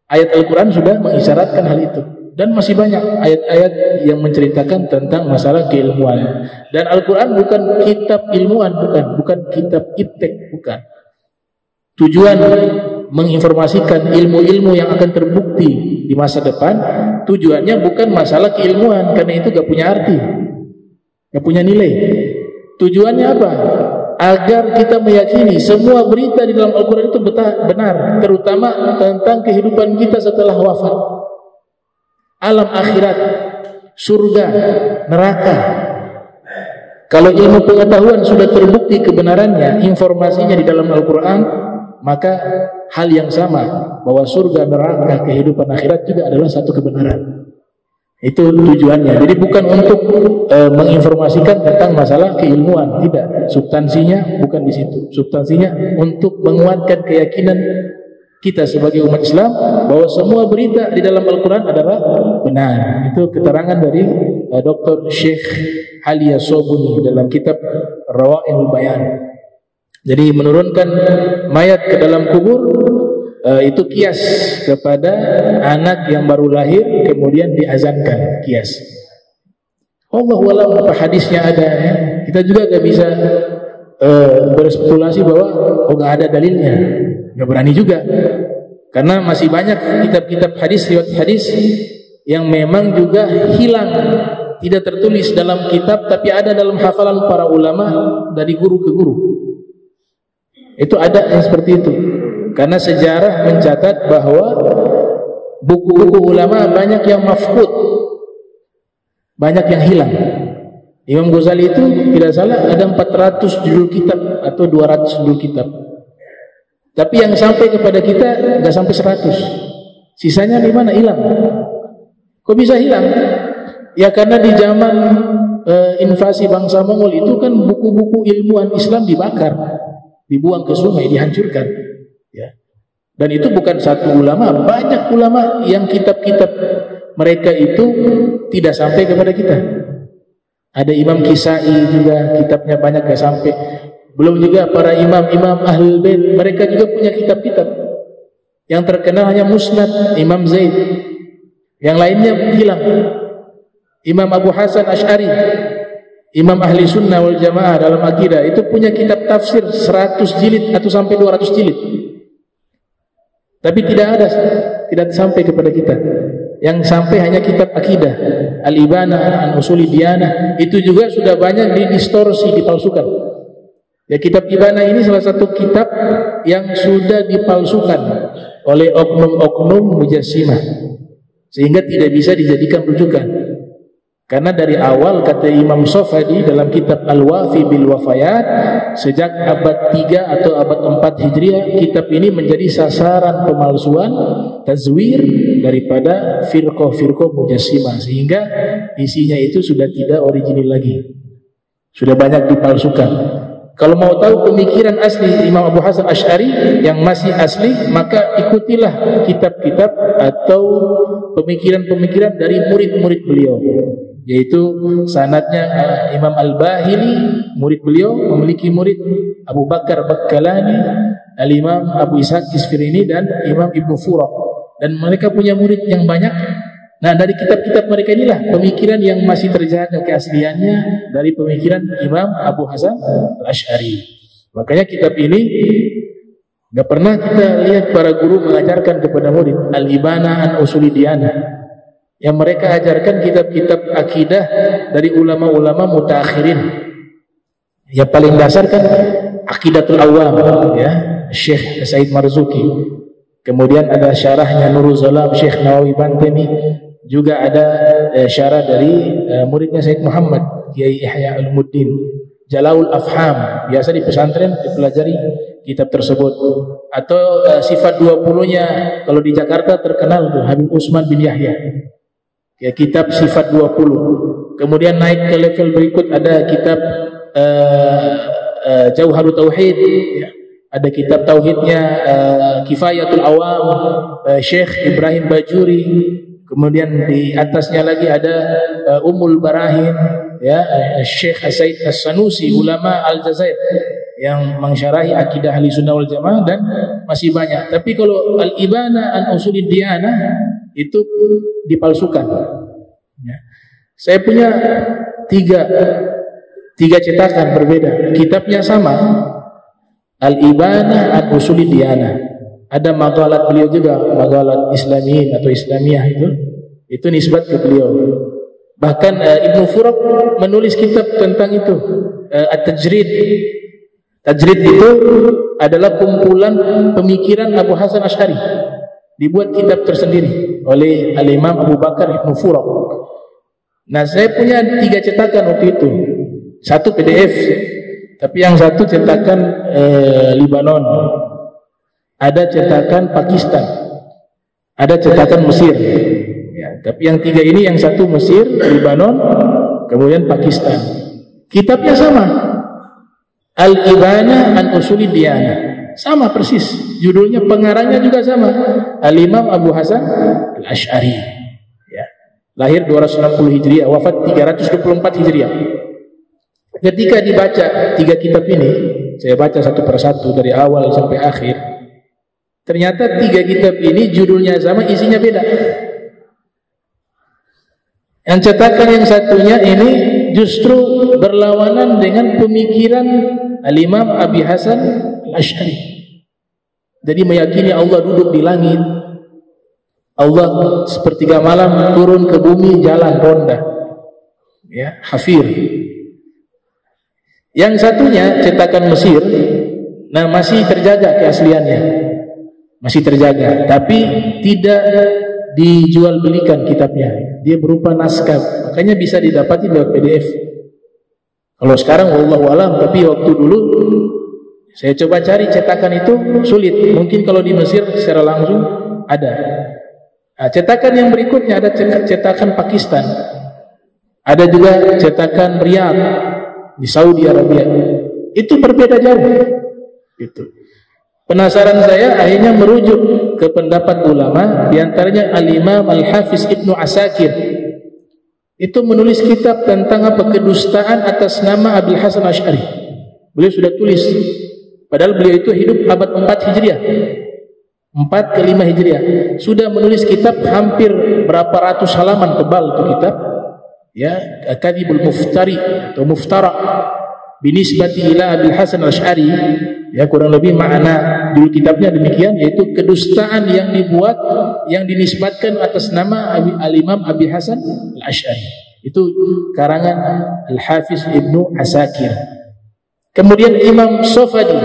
Ayat Al-Quran sudah mengisyaratkan hal itu. Dan masih banyak ayat-ayat yang menceritakan tentang masalah keilmuan. Dan Al-Quran bukan kitab ilmuwan, bukan kitab iptek, bukan. Tujuan menginformasikan ilmu-ilmu yang akan terbukti di masa depan. Tujuannya bukan masalah keilmuan, karena itu gak punya arti, gak punya nilai. Tujuannya apa? Agar kita meyakini semua berita di dalam Al-Quran itu benar, terutama tentang kehidupan kita setelah wafat, alam akhirat, surga, neraka. Kalau ilmu pengetahuan sudah terbukti kebenarannya, informasinya di dalam Al-Quran, maka hal yang sama, bahwa surga, neraka, kehidupan akhirat juga adalah satu kebenaran. Itu tujuannya. Jadi bukan untuk menginformasikan tentang masalah keilmuan, tidak. Substansinya bukan di situ. Substansinya untuk menguatkan keyakinan kita sebagai umat Islam bahwa semua berita di dalam Al-Quran adalah benar. Itu keterangan dari Dr. Syekh Ali As-Sobuni dalam kitab Rawa'ihul Bayan. Jadi menurunkan mayat ke dalam kubur itu kias kepada anak yang baru lahir kemudian diazankan, kias. Allahu a'lam apa hadisnya ada, ya. Kita juga gak bisa berspekulasi bahwa gak ada dalilnya, gak berani juga, karena masih banyak kitab-kitab hadis, riwayat hadis yang memang juga hilang, tidak tertulis dalam kitab tapi ada dalam hafalan para ulama dari guru ke guru. Itu ada yang seperti itu. Karena sejarah mencatat bahwa buku-buku ulama banyak yang mafqud. banyak yang hilang. Imam Ghazali itu tidak salah ada 400 judul kitab atau 200 judul kitab. Tapi yang sampai kepada kita nggak sampai 100. Sisanya di mana? Hilang. Kok bisa hilang? Ya karena di zaman invasi bangsa Mongol itu kan buku-buku ilmuwan Islam dibakar, dibuang ke sungai, dihancurkan. Ya. Dan itu bukan satu ulama, banyak ulama yang kitab-kitab mereka itu tidak sampai kepada kita. Ada Imam Kisai juga kitabnya banyak gak sampai. Belum juga para imam-imam Ahlul Bait, mereka juga punya kitab-kitab. Yang terkenal hanya Musnad Imam Zaid. Yang lainnya hilang. Imam Abu Hasan Asy'ari, Imam Ahli Sunnah wal Jamaah dalam akidah, itu punya kitab tafsir 100 jilid atau sampai 200 jilid. Tapi tidak sampai kepada kita. Yang sampai hanya kitab akidah, Al-Ibana an Usuli Diyanah, itu juga sudah banyak didistorsi, dipalsukan. Ya, kitab Ibana ini salah satu kitab yang sudah dipalsukan oleh oknum-oknum Mujassimah, sehingga tidak bisa dijadikan rujukan. Karena dari awal kata Imam Sofadi dalam kitab Al-Wafi bil Wafayat, sejak abad 3 atau abad 4 Hijriah, kitab ini menjadi sasaran pemalsuan, tazwir daripada firqah-firqah Mujassimah, sehingga isinya itu sudah tidak original lagi, sudah banyak dipalsukan. Kalau mau tahu pemikiran asli Imam Abu Hasan Asy'ari yang masih asli, maka ikutilah kitab-kitab atau pemikiran-pemikiran dari murid-murid beliau, yaitu sanadnya Imam Al-Bahili, murid beliau memiliki murid Abu Bakar Bakkalani, Al-Imam Abu Ishaq Isfirini, dan Imam Ibnu Furaq, dan mereka punya murid yang banyak. Nah, dari kitab-kitab mereka inilah pemikiran yang masih terjaga keasliannya dari pemikiran Imam Abu Hasan Al-Asy'ari. Makanya kitab ini gak pernah kita lihat para guru mengajarkan kepada murid Al-Ibana an Usuli Diyanah. Yang mereka ajarkan kitab-kitab akidah dari ulama-ulama mutaakhirin. Yang paling dasar kan Aqidatul Awam, ya, Syekh Said Marzuki. Kemudian ada syarahnya Nurul Zalam Syekh Nawawi Banteni. Juga ada syarah dari muridnya Said Muhammad Kiai Ihya Al-Muddin, Jalaul Afham. Biasa di pesantren dipelajari kitab tersebut. Atau sifat 20-nya kalau di Jakarta terkenal tuh Habib Usman bin Yahya. Ya, kitab sifat 20. Kemudian naik ke level berikut ada kitab Jauharut Tauhid, ya. Ada kitab tauhidnya Kifayatul Awam Syekh Ibrahim Bajuri. Kemudian di atasnya lagi ada Ummul Barahin, ya, Syekh Said As-Sanusi, ulama Aljazair, yang mensyarahi akidah Ahli Sunnah wal Jamaah, dan masih banyak. Tapi kalau Al-Ibana an Usuli Diyanah itu dipalsukan. Ya. Saya punya tiga cetakan berbeda. Kitabnya sama, Al-Ibana an Usuli Diyanah. Ada maqalat beliau juga, maqalat Islamiyin atau Islamiyah, itu nisbat ke beliau. Bahkan Ibnu Furaq menulis kitab tentang itu, At-Tajrid. Tajrid itu adalah kumpulan pemikiran Abu Hasan Asy'ari. Dibuat kitab tersendiri oleh Al-Imam Abu Bakar Ibnu Furaq. Nah, saya punya 3 cetakan waktu itu. Satu PDF, tapi yang satu cetakan Libanon. Ada cetakan Pakistan, ada cetakan Mesir, ya, tapi yang 3 ini, yang satu Mesir, Libanon, kemudian Pakistan. Kitabnya sama, Al-Ibana an Usuli Diyanah, sama persis, judulnya, pengarangnya juga sama, Al-Imam Abu Hasan Al-Asy'ari, ya. Lahir 260 Hijriah, wafat 324 Hijriah. Ketika dibaca 3 kitab ini, saya baca satu persatu dari awal sampai akhir. Ternyata 3 kitab ini judulnya sama, isinya beda. Yang cetakan yang satunya ini justru berlawanan dengan pemikiran Al-Imam Abi Hasan Al-Asy'ari. Jadi meyakini Allah duduk di langit, Allah sepertiga malam turun ke bumi, jalan ronda, ya, hafir. Yang satunya cetakan Mesir, nah masih terjaga keasliannya, masih terjaga, tapi tidak dijual belikan kitabnya. Dia berupa naskah, makanya bisa didapati lewat PDF. Kalau sekarang wallahu alam, tapi waktu dulu saya coba cari cetakan itu sulit. Mungkin kalau di Mesir secara langsung ada. Nah, cetakan yang berikutnya ada cetakan Pakistan. Ada juga cetakan Riyadh di Saudi Arabia. Itu berbeda jauh. Itu. Penasaran saya, akhirnya merujuk ke pendapat ulama, diantaranya Al-Imam Al-Hafiz Ibnu Asakir. Itu menulis kitab tentang apa, kedustaan atas nama Abil Hasan Asy'ari. Beliau sudah tulis. Padahal beliau itu hidup abad 4 Hijriah. 4 ke 5 Hijriah. Sudah menulis kitab hampir berapa ratus halaman tebal itu kitab. Ya, Kadhibul Muftari atau Muftara binisbati ila Abil Hasan Asy'ari. Ya, kurang lebih makna judul kitabnya demikian, yaitu kedustaan yang dibuat, yang dinisbatkan atas nama Al-Imam Abi Hasan Al-Asy'ari. Itu karangan Al-Hafiz Ibnu Asakir. Kemudian Imam Sofadi,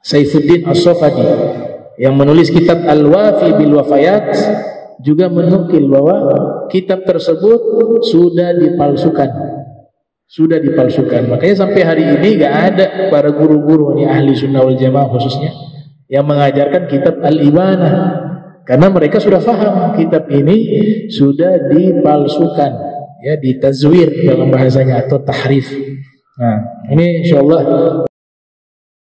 Saifuddin As-Sofadi, yang menulis kitab Al-Wafi bil Wafayat, juga menukil bahwa kitab tersebut sudah dipalsukan. Sudah dipalsukan. Makanya sampai hari ini gak ada para guru-guru ini ahli sunnah wal jamaah khususnya yang mengajarkan kitab Al-Ibanah, karena mereka sudah paham kitab ini sudah dipalsukan, ya, ditazwir dalam bahasanya atau tahrif. Nah, ini insyaallah